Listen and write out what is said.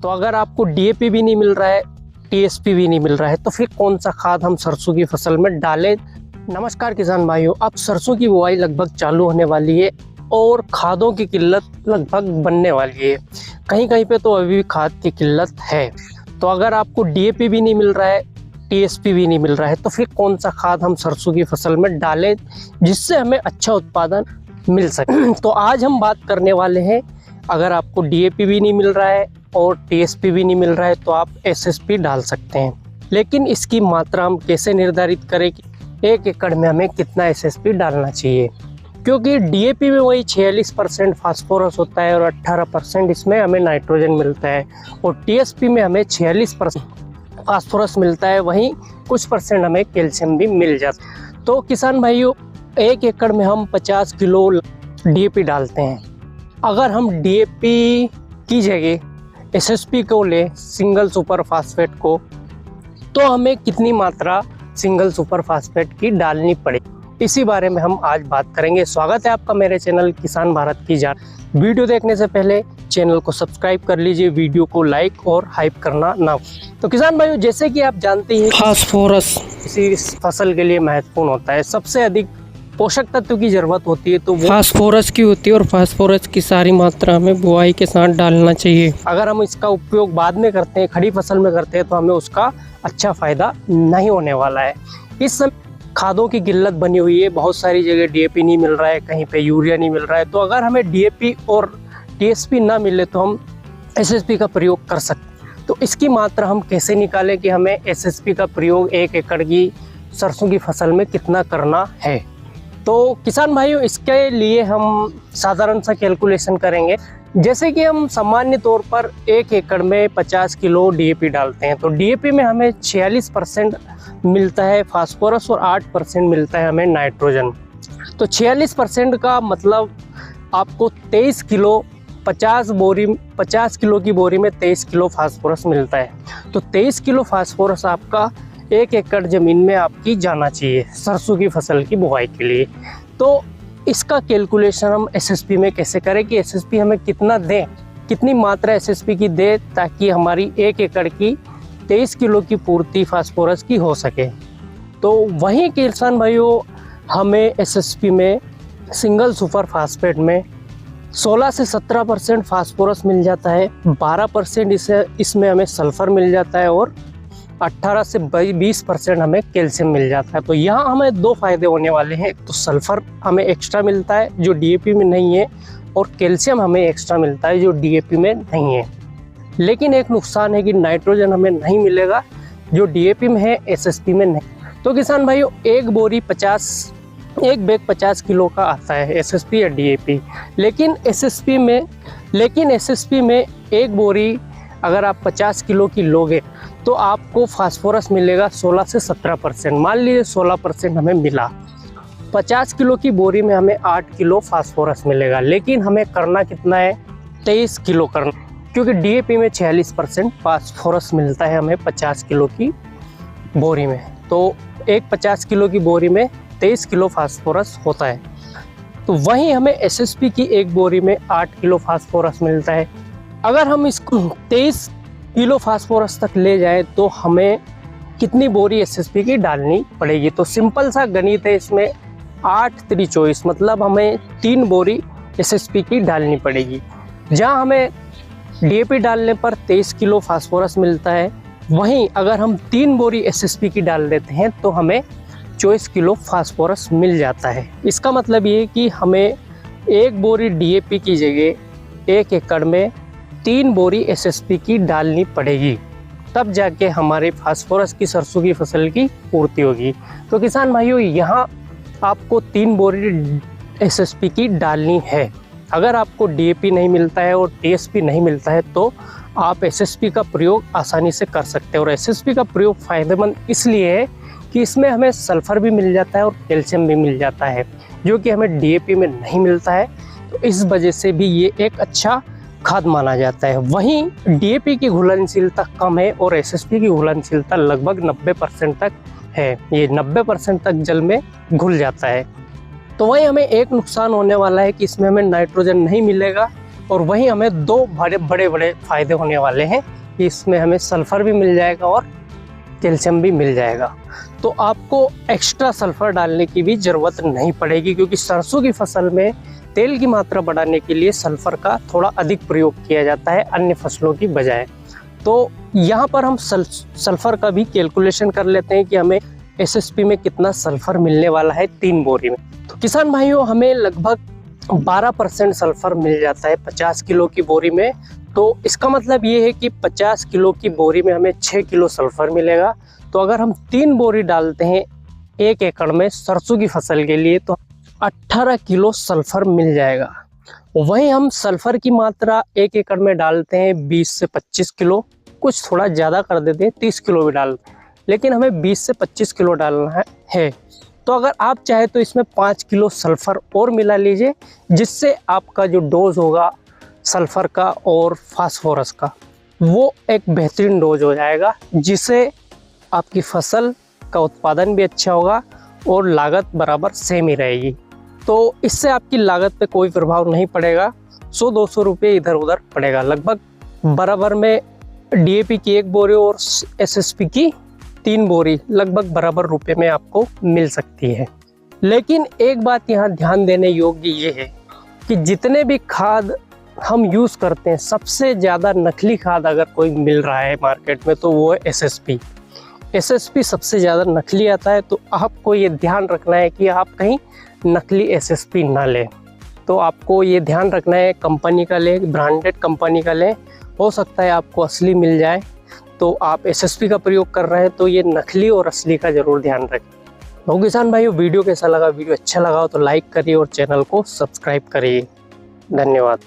तो अगर आपको डीएपी भी नहीं मिल रहा है, टीएसपी भी नहीं मिल रहा है, तो फिर कौन सा खाद हम सरसों की फसल में डालें। नमस्कार किसान भाइयों, अब सरसों की बुआई लगभग चालू होने वाली है और खादों की किल्लत लगभग बनने वाली है। कहीं कहीं पे तो अभी भी खाद की किल्लत है। तो अगर आपको डीएपी भी नहीं मिल रहा है, टीएसपी भी नहीं मिल रहा है, तो फिर कौन सा खाद हम सरसों की फसल में डालें जिससे हमें अच्छा उत्पादन मिल सके। तो आज हम बात करने वाले हैं, अगर आपको डीएपी भी नहीं मिल रहा है और टीएसपी भी नहीं मिल रहा है तो आप एसएसपी डाल सकते हैं। लेकिन इसकी मात्रा हम कैसे निर्धारित करें कि 1 एकड़ में हमें कितना एसएसपी डालना चाहिए, क्योंकि डीएपी में वही 46% फास्फोरस होता है और 18% इसमें हमें नाइट्रोजन मिलता है, और टीएसपी में हमें 46% फास्फोरस मिलता है, वहीं कुछ परसेंट हमें कैल्शियम भी मिल जाता है। तो किसान भाइयों, 1 एकड़ में हम 50 किलो डीएपी डालते हैं। अगर हम डीएपी की जगह एसएसपी को ले, सिंगल सुपर फास्फेट को, तो हमें कितनी मात्रा सिंगल सुपर फास्फेट की डालनी पड़ेगी, इसी बारे में हम आज बात करेंगे। स्वागत है आपका मेरे चैनल किसान भारत की जान। वीडियो देखने से पहले चैनल को सब्सक्राइब कर लीजिए, वीडियो को लाइक और हाइप करना ना। तो किसान भाइयों, जैसे कि आप जानते हैं, फास्फोरस किसी फसल के लिए महत्वपूर्ण होता है। सबसे अधिक पोषक तत्व की जरूरत होती है तो वो फास्फोरस की होती है, और फास्फोरस की सारी मात्रा हमें बुआई के साथ डालना चाहिए। अगर हम इसका उपयोग बाद में करते हैं, खड़ी फसल में करते हैं, तो हमें उसका अच्छा फायदा नहीं होने वाला है। इस समय खादों की किल्लत बनी हुई है, बहुत सारी जगह डीएपी नहीं मिल रहा है, कहीं पे यूरिया नहीं मिल रहा है। तो अगर हमें डीएपी और टीएसपी ना मिले तो हम एसएसपी का प्रयोग कर सकते हैं। तो इसकी मात्रा हम कैसे निकालें कि हमें एसएसपी का प्रयोग 1 एकड़ की सरसों की फसल में कितना करना है। तो किसान भाइयों, इसके लिए हम साधारण सा कैलकुलेशन करेंगे। जैसे कि हम सामान्य तौर पर 1 एकड़ में 50 किलो डीएपी डालते हैं, तो डीएपी में हमें 46% मिलता है फास्फोरस और 8% मिलता है हमें नाइट्रोजन। तो 46% का मतलब आपको 23 किलो 50 किलो की बोरी में 23 किलो फास्फोरस मिलता है। तो 23 किलो फास्फोरस आपका 1 एकड़ ज़मीन में आपकी जाना चाहिए सरसों की फसल की बुआई के लिए। तो इसका कैलकुलेशन हम एसएसपी में कैसे करें कि एसएसपी हमें कितना दें, कितनी मात्रा एसएसपी की दे, ताकि हमारी 1 एकड़ की 23 किलो की पूर्ति फास्फोरस की हो सके। तो वहीं किसान भाइयों, हमें एसएसपी में सिंगल सुपर फास्फेट में 16 से 17% फास्फोरस मिल जाता है, 12% इसमें हमें सल्फर मिल जाता है, और 18 से 20% हमें कैल्शियम मिल जाता है। तो यहाँ हमें 2 फायदे होने वाले हैं। तो सल्फर हमें एक्स्ट्रा मिलता है जो डीएपी में नहीं है, और कैल्शियम हमें एक्स्ट्रा मिलता है जो डीएपी में नहीं है। लेकिन एक नुकसान है कि नाइट्रोजन हमें नहीं मिलेगा जो डीएपी में है, एसएसपी में नहीं। तो किसान भाइयों, एक बैग 50 किलो का आता है एसएसपी या डीएपी। लेकिन एसएसपी में एक बोरी अगर आप 50 किलो की लोगे तो आपको फास्फोरस मिलेगा 16 से 17%। मान लीजिए 16% हमें मिला, 50 किलो की बोरी में हमें 8 किलो फास्फोरस मिलेगा। लेकिन हमें करना कितना है, 23 किलो करना, क्योंकि डीएपी में 46% फास्फोरस मिलता है हमें 50 किलो की बोरी में। तो एक 50 किलो की बोरी में 23 किलो फास्फोरस होता है। तो वहीं हमें एसएसपी की एक बोरी में 8 किलो फास्फोरस मिलता है। अगर हम इसको 23 किलो फास्फोरस तक ले जाए तो हमें कितनी बोरी एसएसपी की डालनी पड़ेगी। तो सिंपल सा गणित है इसमें, 8 3 24, मतलब हमें 3 बोरी एसएसपी की डालनी पड़ेगी। जहां हमें डीएपी डालने पर 23 किलो फास्फोरस मिलता है, वहीं अगर हम 3 बोरी एसएसपी की डाल देते हैं तो हमें 24 किलो फास्फोरस मिल जाता है। इसका मतलब ये कि हमें 1 बोरी डीएपी की जगह 1 एकड़ में 3 बोरी एसएसपी की डालनी पड़ेगी, तब जाके हमारे फास्फोरस की सरसों की फसल की पूर्ति होगी। तो किसान भाइयों, यहाँ आपको 3 बोरी एसएसपी की डालनी है। अगर आपको डीएपी नहीं मिलता है और टीएसपी नहीं मिलता है तो आप एसएसपी का प्रयोग आसानी से कर सकते हैं। और एसएसपी का प्रयोग फ़ायदेमंद इसलिए है कि इसमें हमें सल्फर भी मिल जाता है और कैल्शियम भी मिल जाता है, जो कि हमें डीएपी में नहीं मिलता है। तो इस वजह से भी ये एक अच्छा खाद माना जाता है। वहीं डीएपी की घुलनशीलता कम है और एसएसपी की घुलनशीलता लगभग 90% तक है। ये 90% तक जल में घुल जाता है। तो वहीं हमें एक नुकसान होने वाला है कि इसमें हमें नाइट्रोजन नहीं मिलेगा और वहीं हमें दो बड़े बड़े फायदे होने वाले हैं कि इसमें हमें सल्फर भी मिल जाएगा और कैल्शियम भी मिल जाएगा। तो आपको एक्स्ट्रा सल्फर डालने की भी ज़रूरत नहीं पड़ेगी, क्योंकि सरसों की फसल में तेल की मात्रा बढ़ाने के लिए सल्फर का थोड़ा अधिक प्रयोग किया जाता है अन्य फसलों की बजाय। तो यहाँ पर हम सल्फर का भी कैलकुलेशन कर लेते हैं कि हमें एसएसपी में कितना सल्फर मिलने वाला है 3 बोरी में। तो किसान भाइयों, हमें लगभग 12% सल्फर मिल जाता है 50 किलो की बोरी में। तो इसका मतलब ये है कि 50 किलो की बोरी में हमें 6 किलो सल्फर मिलेगा। तो अगर हम 3 बोरी डालते हैं 1 एकड़ में सरसों की फसल के लिए तो 18 किलो सल्फर मिल जाएगा। वहीं हम सल्फर की मात्रा 1 एकड़ में डालते हैं 20 से 25 किलो, कुछ थोड़ा ज़्यादा कर देते हैं 30 किलो भी डालते हैं, लेकिन हमें 20 से 25 किलो डालना है। तो अगर आप चाहे तो इसमें 5 किलो सल्फर और मिला लीजिए, जिससे आपका जो डोज होगा सल्फर का और फास्फोरस का वो एक बेहतरीन डोज हो जाएगा, जिससे आपकी फसल का उत्पादन भी अच्छा होगा और लागत बराबर सेम ही रहेगी। तो इससे आपकी लागत पे कोई प्रभाव नहीं पड़ेगा, 100-200 रुपये इधर उधर पड़ेगा। लगभग बराबर में डीएपी की 1 बोरी और एसएसपी की 3 बोरी लगभग बराबर रुपए में आपको मिल सकती है। लेकिन एक बात यहाँ ध्यान देने योग्य ये है कि जितने भी खाद हम यूज़ करते हैं, सबसे ज़्यादा नकली खाद अगर कोई मिल रहा है मार्केट में तो वो है एसएसपी। एसएसपी सबसे ज़्यादा नकली आता है। तो आपको ये ध्यान रखना है कि आप कहीं नकली एसएसपी ना लें। तो आपको ये ध्यान रखना है कंपनी का लें, ब्रांडेड कंपनी का लें। हो सकता है आपको असली मिल जाए। तो आप एसएसपी का प्रयोग कर रहे हैं तो ये नकली और असली का ज़रूर ध्यान रखें। तो किसान भाइयों, वीडियो कैसा लगा? वीडियो अच्छा लगा हो तो लाइक करिए और चैनल को सब्सक्राइब करिए। धन्यवाद।